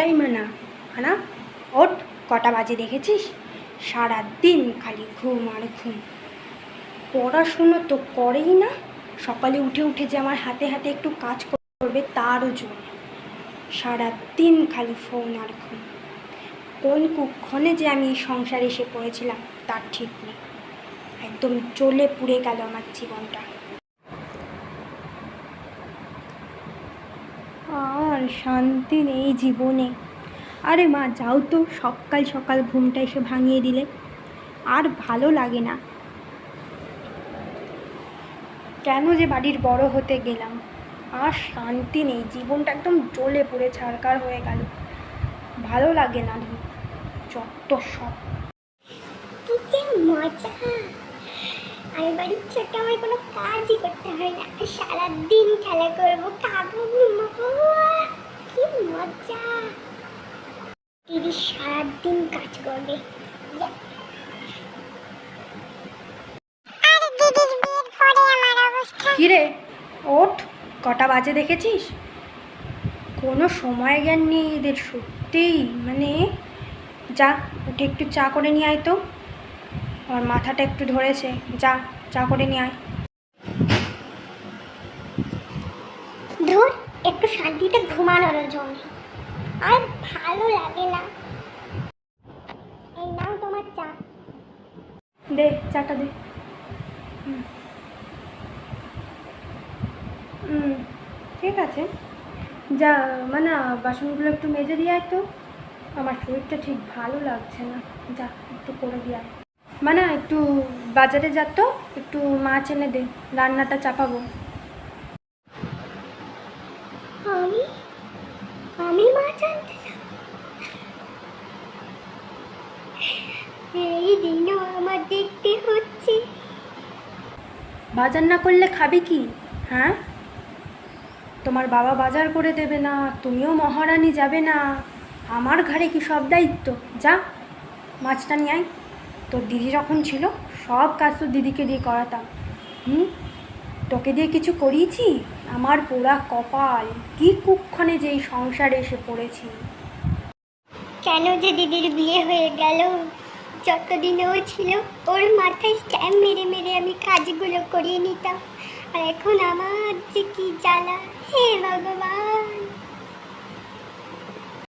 এই মানা, মানা ওঠ, কটা বাজে দেখেছিস? সারাদিন খালি ঘুম আর ঘুম, পড়াশুনো তো করেই না। সকালে উঠে উঠে যে আমার হাতে হাতে একটু কাজ করবে তারও জোর। সারাদিন খালি ফোন আর ঘুম। কোন কুক্ষণে যে আমি এই সংসারে এসে পড়েছিলাম তার ঠিক নেই। একদম জ্বলে পুড়ে গেল আমার জীবনটা। আর শান্তি নেই জীবনে। আরে মা যাও তো, সকাল সকাল ঘুমটা এসে ভাঙিয়ে দিলে। আর ভালো লাগে না। কেন যে বাড়ির বড় হতে গেলাম, আর শান্তি নেই, জীবনটা একদম জ্বলে পুড়ে ছারকার হয়ে গেল। ভালো লাগে না, যত সব। কি যে মজা! আমি বাড়ির ছোট, আমার কোনো কাজই করতে হয় না, সারাদিন খেলা করবো, খাবো, ঘুমাবো। কি মজা! দিদি সারাদিন কাজ করবে। কিরে ওঠ, কটা বাজে দেখেছিস? কোনো সময় জ্ঞান নেই এদের সত্যিই। মানে যা উঠে একটু চা করে নিয়ে আয় তো, আমার মাথাটা একটু ধরেছে। যা চা করে নিয়ে আয়। ধুর, একটু শান্তিতে ঘুমানোর জন্য আর ভালো লাগে না। এই নাও তোমার চা। দে চাটা দে। ঠিক আছে, যা মানে বাসনগুলো একটু মেজে দিয়ে আয় তো, আমার শরীরটা ঠিক ভালো লাগছে না। যা একটু করে দিয়ে আয়। মানে একটু বাজারে যা তো, একটু মাছ এনে দে, রান্নাটা চাপাবো। আমি আমি মাছ আনতে যাব? এই দিনও আমার দেখতে হচ্ছে। বাজার না করলে খাবি কি? হ্যাঁ, তোমার বাবা বাজার করে দেবে না, তুমিও মহারানী যাবে না, আমার ঘাড়ে কি সব দায়িত্ব? যা মাছটা নিয়ে আয়। তোর দিদি যখন ছিল সব কাজ তো দিদিকে দিয়ে করাতাম। তোকে দিয়ে কিছু করিয়েছি? আমার পোড়া কপাল, কি কুক্ষণে যে এই সংসারে এসে পড়েছি। কেন যে দিদির বিয়ে হয়ে গেল? যতদিন ও ছিল ওর মাথায় স্ট্যাম্প মেরে মেরে আমি কাজগুলো করিয়ে নিতাম, আর এখন আমার যে কি জ্বালা! হে ভগবান!